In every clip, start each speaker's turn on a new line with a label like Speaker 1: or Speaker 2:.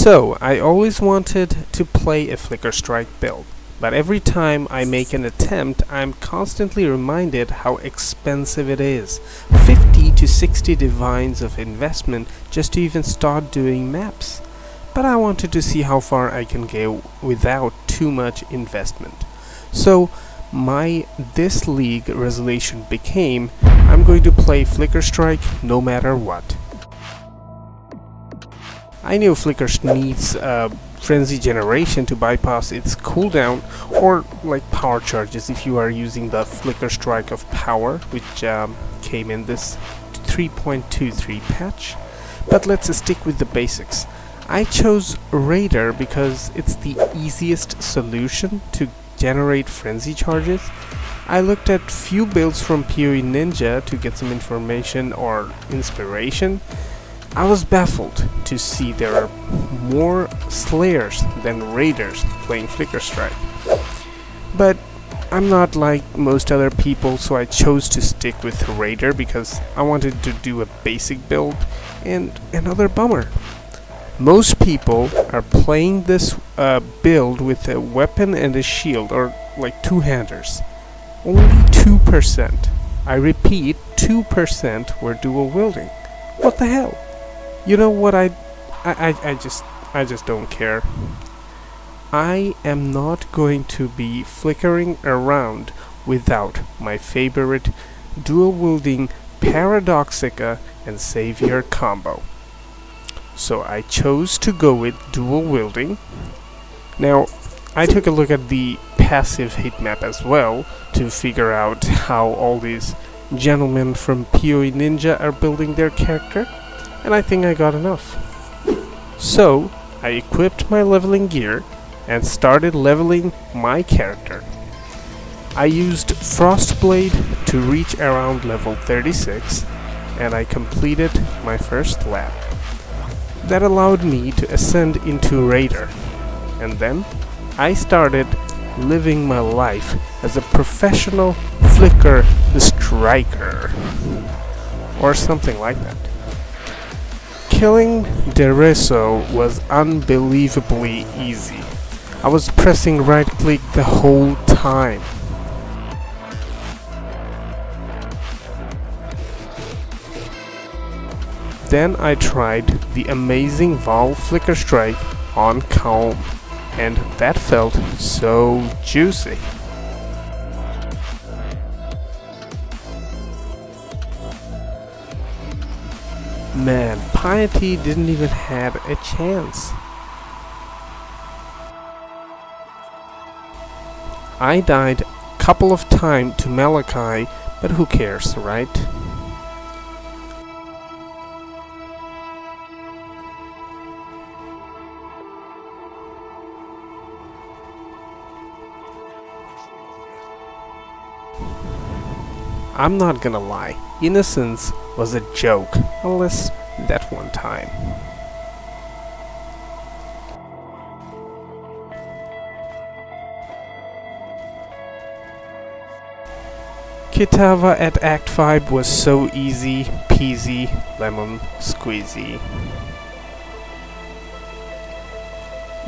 Speaker 1: So, I always wanted to play a Flicker Strike build, but every time I make an attempt, I'm constantly reminded how expensive it is. 50 to 60 divines of investment just to even start doing maps. But I wanted to see how far I can go without too much investment. So, my this league resolution became, I'm going to play Flicker Strike no matter what. I knew Flicker needs frenzy generation to bypass its cooldown, or like power charges if you are using the Flicker Strike of Power, which came in this 3.23 patch. But let's stick with the basics. I chose Raider because it's the easiest solution to generate frenzy charges. I looked at few builds from PoE Ninja to get some information or inspiration. I was baffled to see there are more Slayers than Raiders playing Flicker Strike. But I'm not like most other people, so I chose to stick with Raider because I wanted to do a basic build. And another bummer, most people are playing this build with a weapon and a shield, or like two-handers. Only 2%, I repeat, 2% were dual wielding. What the hell? You know what, I just don't care. I am not going to be flickering around without my favorite dual wielding Paradoxica and Savior combo. So I chose to go with dual wielding. Now, I took a look at the passive hit map as well to figure out how all these gentlemen from PoE Ninja are building their character, and I think I got enough. So, I equipped my leveling gear and started leveling my character. I used Frostblade to reach around level 36, and I completed my first lap. That allowed me to ascend into Raider, and then I started living my life as a professional Flicker Striker, or something like that. Killing Dereso was unbelievably easy. I was pressing right click the whole time. Then I tried the amazing Val Flicker Strike on Calm, and that felt so juicy. Man, Piety didn't even have a chance. I died a couple of times to Malachi, but who cares, right? I'm not gonna lie, innocence was a joke, unless that one time. Kitava at Act 5 was so easy peasy lemon squeezy.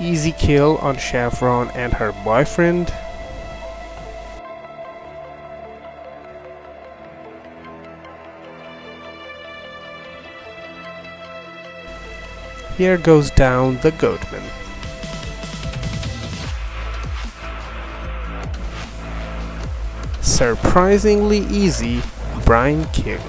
Speaker 1: Easy kill on Chevron and her boyfriend. Here goes down the Goatman. Surprisingly easy, Brian King.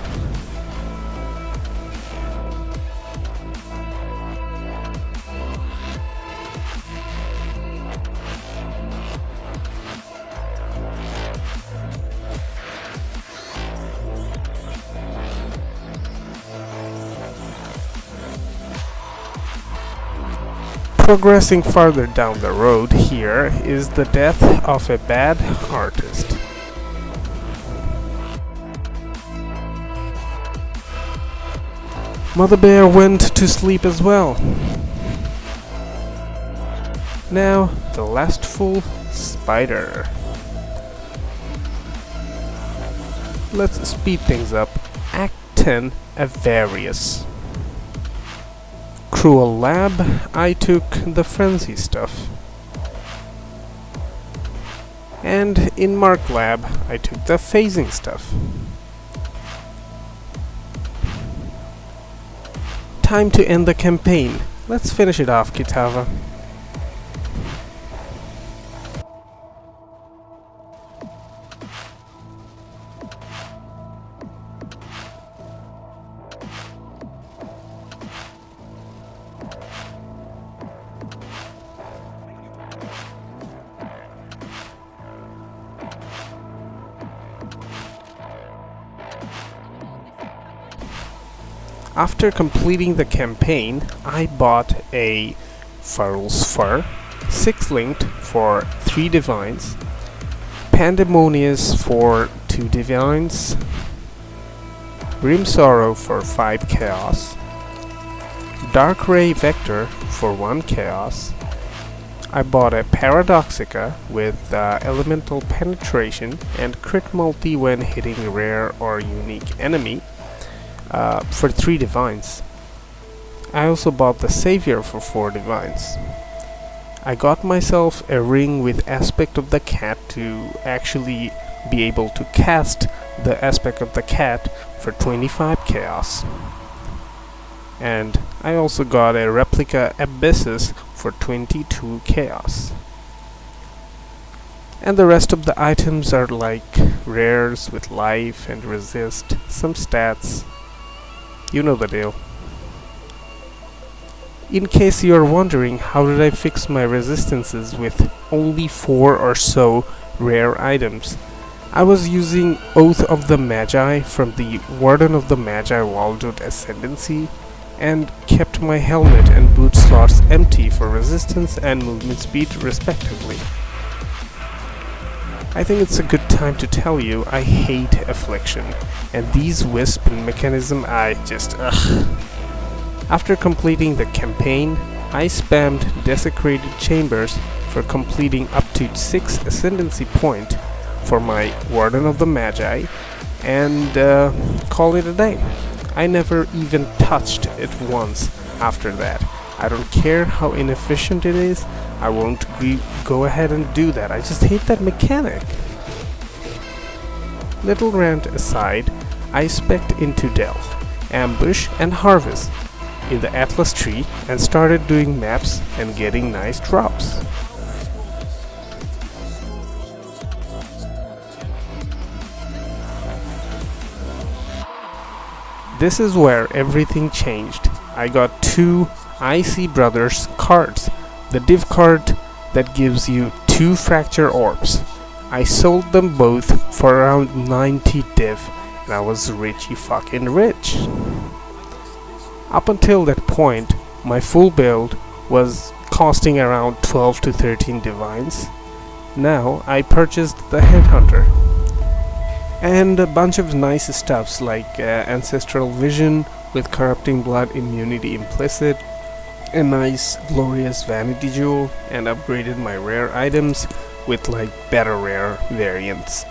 Speaker 1: Progressing farther down the road here is the death of a bad artist. Mother Bear went to sleep as well. Now, the last full spider. Let's speed things up. Act 10, Avarius. Cruel Lab, I took the Frenzy stuff. And in Mark Lab, I took the Phasing stuff. Time to end the campaign. Let's finish it off, Kitava. After completing the campaign, I bought a Farrell's Fur, 6-linked for 3 divines, Pandemonious for 2 divines, Grim Sorrow for 5 chaos, Dark Ray Vector for 1 chaos. I bought a Paradoxica with elemental penetration and crit multi when hitting a rare or unique enemy. For 3 divines. I also bought the Savior for 4 divines. I got myself a ring with Aspect of the Cat to actually be able to cast the Aspect of the Cat for 25 chaos. And I also got a Replica Abyssus for 22 chaos. And the rest of the items are like rares with life and resist, some stats. You know the deal. In case you're wondering how did I fix my resistances with only 4 or so rare items, I was using Oath of the Magi from the Warden of the Magi Wildwood Ascendancy and kept my helmet and boot slots empty for resistance and movement speed respectively. I think it's a good time to tell you I hate Affliction, and these wisp and mechanism I just ugh. After completing the campaign, I spammed Desecrated Chambers for completing up to 6 Ascendancy point for my Warden of the Magi and call it a day. I never even touched it once after that. I don't care how inefficient it is, I won't go ahead and do that. I just hate that mechanic. Little rant aside, I spec'd into Delve, Ambush and Harvest in the Atlas tree and started doing maps and getting nice drops. This is where everything changed. I got 2 Icy Brothers cards. The div card that gives you 2 fracture orbs. I sold them both for around 90 div and I was richy fucking rich. Up until that point, my full build was costing around 12 to 13 divines. Now I purchased the Headhunter and a bunch of nice stuffs like Ancestral Vision with Corrupting Blood immunity implicit, a nice glorious vanity jewel, and upgraded my rare items with like better rare variants.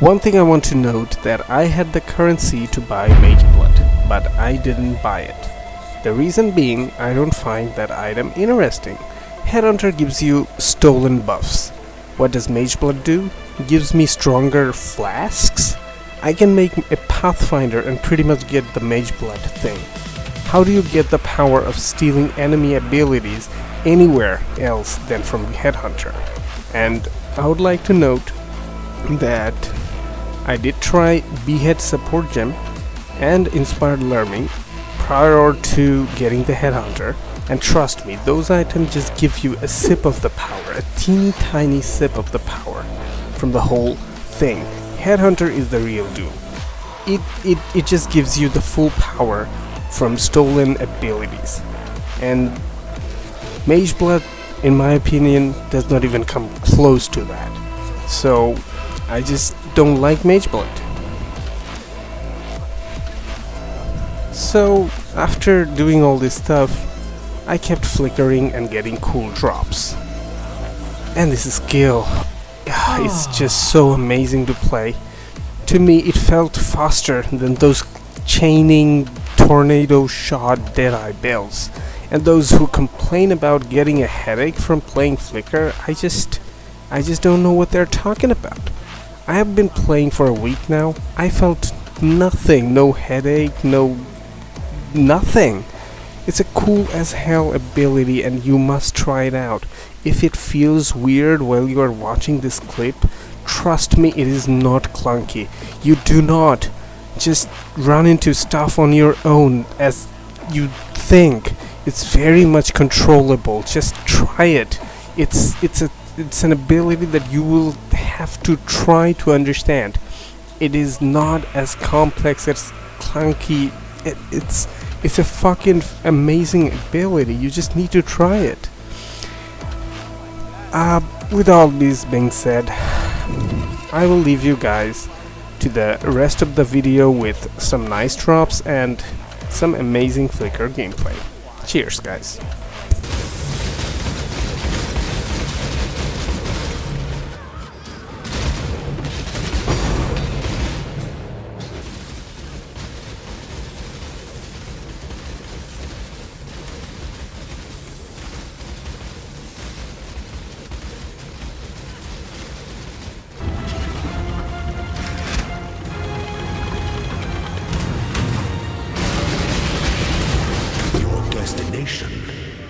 Speaker 1: One thing I want to note that I had the currency to buy Mageblood, but I didn't buy it. The reason being I don't find that item interesting. Headhunter gives you stolen buffs. What does Mageblood do? It gives me stronger flasks? I can make a Pathfinder and pretty much get the Mageblood thing. How do you get the power of stealing enemy abilities anywhere else than from Headhunter? And I would like to note that I did try Behead Support Gem and Inspired Learning prior to getting the Headhunter, and trust me, those items just give you a sip of the power, a teeny tiny sip of the power from the whole thing. Headhunter is the real deal. It just gives you the full power from stolen abilities, and Mageblood, in my opinion, does not even come close to that. So I just don't like Mageblood. So after doing all this stuff, I kept flickering and getting cool drops. And this skill, it's just so amazing to play. To me, it felt faster than those chaining tornado shot Deadeye builds. And those who complain about getting a headache from playing Flicker, I just don't know what they're talking about. I have been playing for a week now. I felt nothing, no headache, no nothing. It's a cool as hell ability and you must try it out. If it feels weird while you are watching this clip, trust me, it is not clunky. You do not just run into stuff on your own as you think. It's very much controllable. Just try it. It's an ability that you will have to try to understand. It is not as complex as clunky. It's a fucking amazing ability. You just need to try it. With all this being said, I will leave you guys to the rest of the video with some nice drops and some amazing Flicker gameplay. Cheers, guys.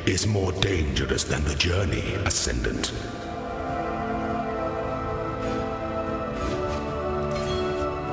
Speaker 2: Is more dangerous than the journey, Ascendant.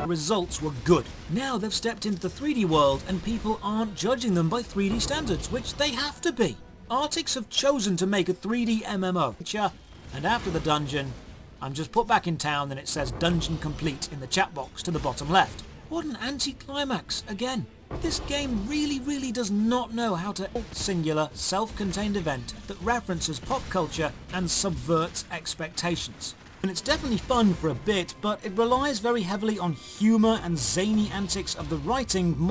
Speaker 3: Results were good. Now they've stepped into the 3D world and people aren't judging them by 3D standards, which they have to be. Arctics have chosen to make a 3D MMO, and after the dungeon, I'm just put back in town and it says dungeon complete in the chat box to the bottom left. What an anticlimax again. This game really does not know how to singular, self-contained event that references pop culture and subverts expectations. And it's definitely fun for a bit, but it relies very heavily on humour and zany antics of the writing.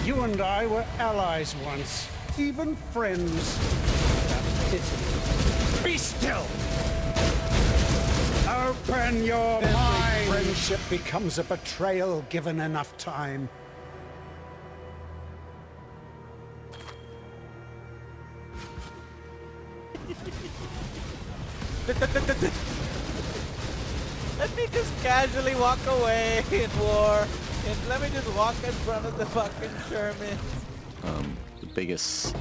Speaker 4: You and I were allies once, even friends. Be still! Open your mind! Friendship becomes a betrayal given enough time.
Speaker 5: Let me just casually walk away in war. And let me just walk in front of the fucking Sherman.
Speaker 6: The biggest